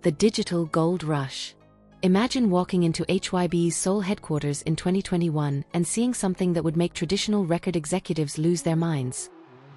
The digital gold rush. Imagine walking into HYBE's Seoul headquarters in 2021 and seeing something that would make traditional record executives lose their minds.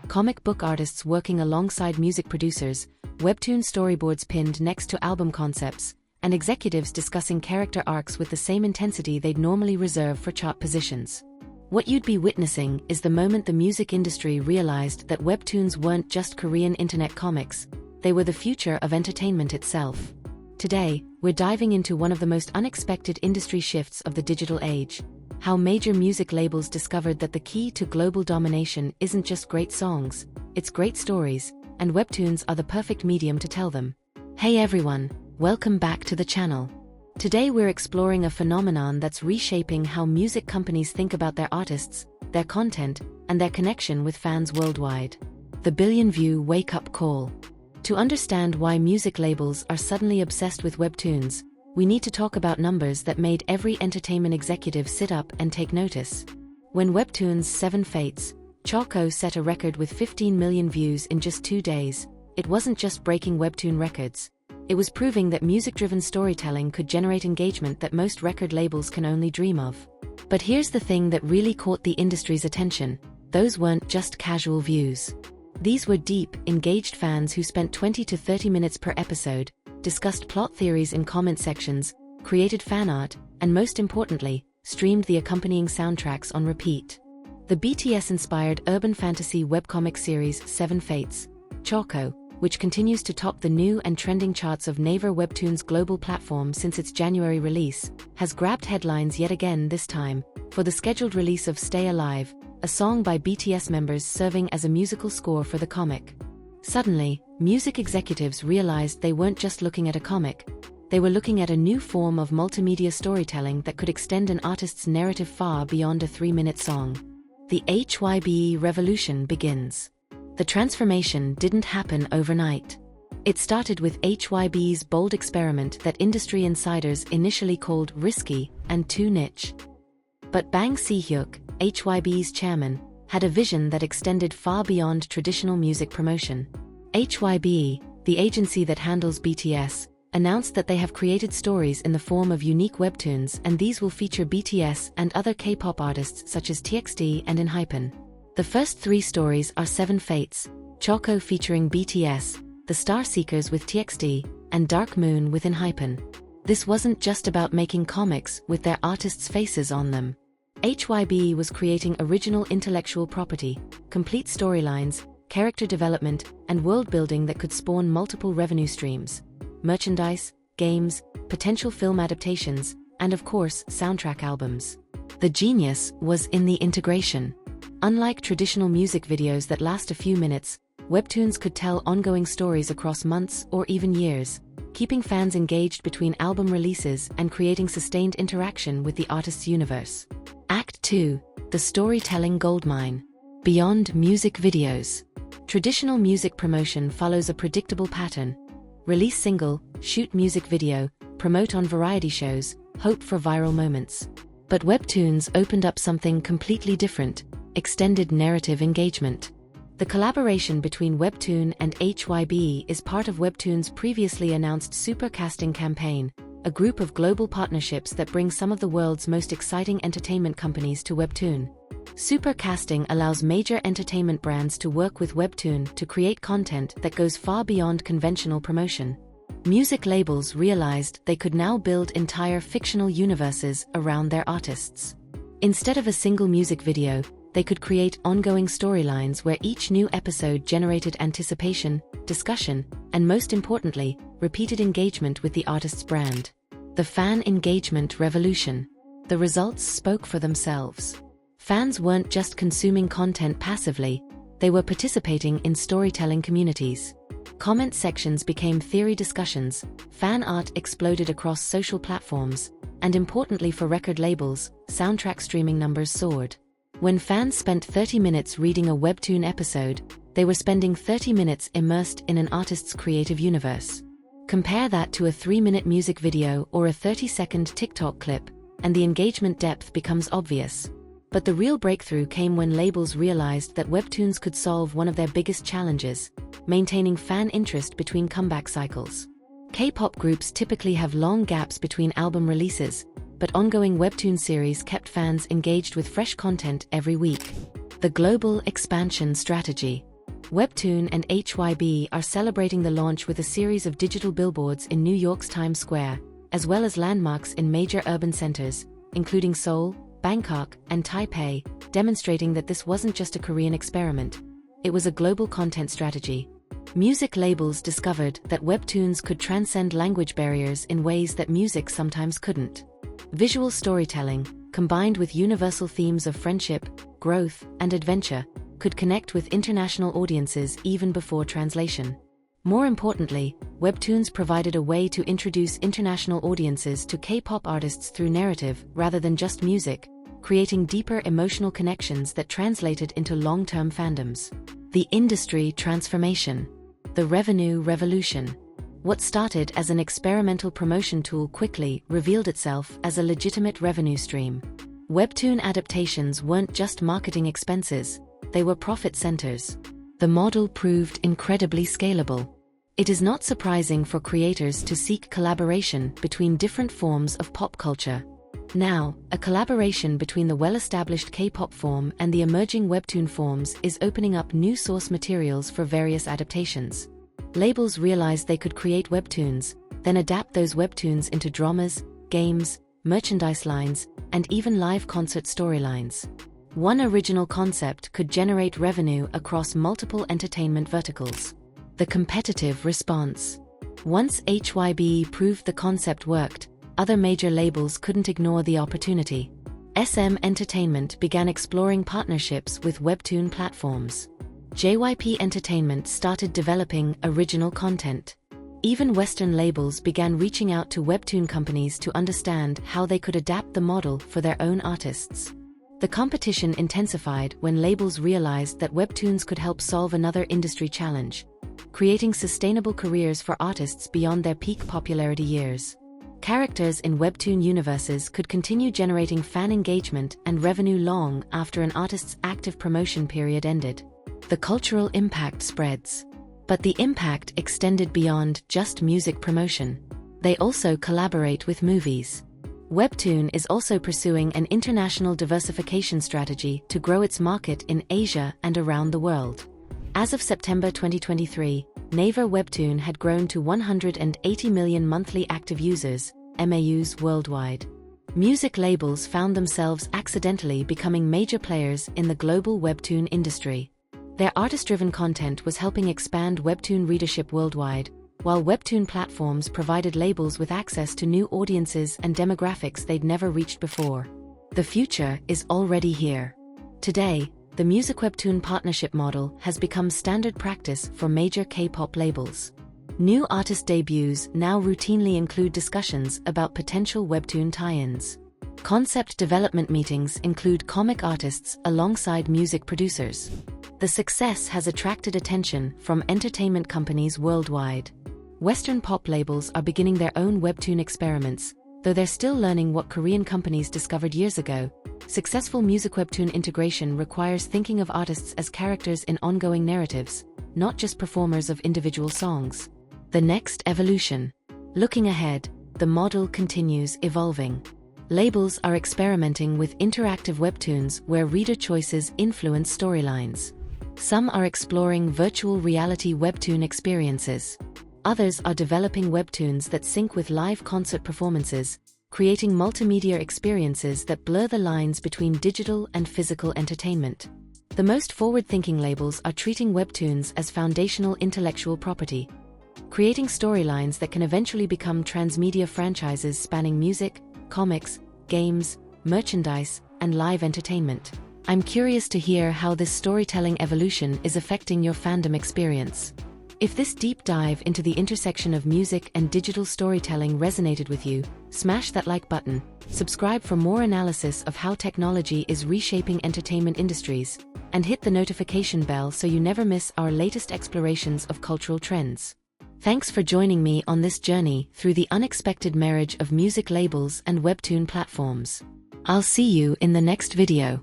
Comic book artists working alongside music producers, webtoon storyboards pinned next to album concepts, and executives discussing character arcs with the same intensity they'd normally reserve for chart positions. What you'd be witnessing is the moment the music industry realized that webtoons weren't just Korean internet comics, they were the future of entertainment itself. Today, we're diving into one of the most unexpected industry shifts of the digital age: how major music labels discovered that the key to global domination isn't just great songs, it's great stories, and webtoons are the perfect medium to tell them. Hey everyone, welcome back to the channel. Today we're exploring a phenomenon that's reshaping how music companies think about their artists, their content, and their connection with fans worldwide. The billion-view wake-up call. To understand why music labels are suddenly obsessed with webtoons, we need to talk about numbers that made every entertainment executive sit up and take notice. When webtoons 7 Fates, CHAKHO set a record with 15 million views in just 2 days, it wasn't just breaking webtoon records. It was proving that music-driven storytelling could generate engagement that most record labels can only dream of. But here's the thing that really caught the industry's attention: those weren't just casual views. These were deep, engaged fans who spent 20 to 30 minutes per episode, discussed plot theories in comment sections, created fan art, and most importantly, streamed the accompanying soundtracks on repeat. The BTS-inspired urban fantasy webcomic series 7 Fates, CHAKHO, which continues to top the new and trending charts of Naver Webtoon's global platform since its January release, has grabbed headlines yet again, this time for the scheduled release of Stay Alive, a song by BTS members serving as a musical score for the comic. Suddenly, music executives realized they weren't just looking at a comic, they were looking at a new form of multimedia storytelling that could extend an artist's narrative far beyond a 3-minute song. The HYBE revolution begins. The transformation didn't happen overnight. It started with HYBE's bold experiment that industry insiders initially called risky and too niche. But Bang Si-hyuk, HYBE's chairman, had a vision that extended far beyond traditional music promotion. HYBE, the agency that handles BTS, announced that they have created stories in the form of unique webtoons, and these will feature BTS and other K-pop artists such as TXT and ENHYPEN. The first 3 stories are 7 Fates, CHAKHO featuring BTS, The Star Seekers with TXT, and Dark Moon with ENHYPEN. This wasn't just about making comics with their artists' faces on them. HYBE was creating original intellectual property, complete storylines, character development, and world-building that could spawn multiple revenue streams: merchandise, games, potential film adaptations, and of course, soundtrack albums. The genius was in the integration. Unlike traditional music videos that last a few minutes, webtoons could tell ongoing stories across months or even years, keeping fans engaged between album releases and creating sustained interaction with the artist's universe. Act 2. The storytelling goldmine. Beyond music videos. Traditional music promotion follows a predictable pattern: release single, shoot music video, promote on variety shows, hope for viral moments. But webtoons opened up something completely different: extended narrative engagement. The collaboration between Webtoon and HYBE is part of Webtoon's previously announced Super Casting campaign, a group of global partnerships that bring some of the world's most exciting entertainment companies to Webtoon. Super Casting allows major entertainment brands to work with Webtoon to create content that goes far beyond conventional promotion. Music labels realized they could now build entire fictional universes around their artists. Instead of a single music video, they could create ongoing storylines where each new episode generated anticipation, discussion, and most importantly, repeated engagement with the artist's brand. The fan engagement revolution. The results spoke for themselves. Fans weren't just consuming content passively, they were participating in storytelling communities. Comment sections became theory discussions, fan art exploded across social platforms, and importantly for record labels, soundtrack streaming numbers soared. When fans spent 30 minutes reading a webtoon episode, they were spending 30 minutes immersed in an artist's creative universe. Compare that to a 3-minute music video or a 30-second TikTok clip, and the engagement depth becomes obvious. But the real breakthrough came when labels realized that webtoons could solve one of their biggest challenges: maintaining fan interest between comeback cycles. K-pop groups typically have long gaps between album releases, but ongoing webtoon series kept fans engaged with fresh content every week. The global expansion strategy. Webtoon and HYBE are celebrating the launch with a series of digital billboards in New York's Times Square, as well as landmarks in major urban centers, including Seoul, Bangkok, and Taipei, demonstrating that this wasn't just a Korean experiment. It was a global content strategy. Music labels discovered that webtoons could transcend language barriers in ways that music sometimes couldn't. Visual storytelling, combined with universal themes of friendship, growth, and adventure, could connect with international audiences even before translation. More importantly, webtoons provided a way to introduce international audiences to K-pop artists through narrative rather than just music, creating deeper emotional connections that translated into long-term fandoms. The industry transformation. The revenue revolution. What started as an experimental promotion tool quickly revealed itself as a legitimate revenue stream. Webtoon adaptations weren't just marketing expenses, they were profit centers. The model proved incredibly scalable. It is not surprising for creators to seek collaboration between different forms of pop culture. Now, a collaboration between the well-established K-pop form and the emerging webtoon forms is opening up new source materials for various adaptations. Labels realized they could create webtoons, then adapt those webtoons into dramas, games, merchandise lines, and even live concert storylines. One original concept could generate revenue across multiple entertainment verticals. The competitive response. Once HYBE proved the concept worked, other major labels couldn't ignore the opportunity. SM Entertainment began exploring partnerships with webtoon platforms. JYP Entertainment started developing original content. Even Western labels began reaching out to webtoon companies to understand how they could adapt the model for their own artists. The competition intensified when labels realized that webtoons could help solve another industry challenge: creating sustainable careers for artists beyond their peak popularity years. Characters in webtoon universes could continue generating fan engagement and revenue long after an artist's active promotion period ended. The cultural impact spreads. But the impact extended beyond just music promotion. They also collaborate with movies. Webtoon is also pursuing an international diversification strategy to grow its market in Asia and around the world. As of September 2023, Naver Webtoon had grown to 180 million monthly active users, MAUs worldwide. Music labels found themselves accidentally becoming major players in the global webtoon industry. Their artist-driven content was helping expand webtoon readership worldwide, while webtoon platforms provided labels with access to new audiences and demographics they'd never reached before. The future is already here. Today, the Music-Webtoon partnership model has become standard practice for major K-pop labels. New artist debuts now routinely include discussions about potential webtoon tie-ins. Concept development meetings include comic artists alongside music producers. The success has attracted attention from entertainment companies worldwide. Western pop labels are beginning their own webtoon experiments, though they're still learning what Korean companies discovered years ago. Successful Music-Webtoon integration requires thinking of artists as characters in ongoing narratives, not just performers of individual songs. The next evolution. Looking ahead, the model continues evolving. Labels are experimenting with interactive webtoons where reader choices influence storylines. Some are exploring virtual reality webtoon experiences. Others are developing webtoons that sync with live concert performances, creating multimedia experiences that blur the lines between digital and physical entertainment. The most forward-thinking labels are treating webtoons as foundational intellectual property, creating storylines that can eventually become transmedia franchises spanning music, comics, games, merchandise, and live entertainment. I'm curious to hear how this storytelling evolution is affecting your fandom experience. If this deep dive into the intersection of music and digital storytelling resonated with you, smash that like button, subscribe for more analysis of how technology is reshaping entertainment industries, and hit the notification bell so you never miss our latest explorations of cultural trends. Thanks for joining me on this journey through the unexpected marriage of music labels and webtoon platforms. I'll see you in the next video.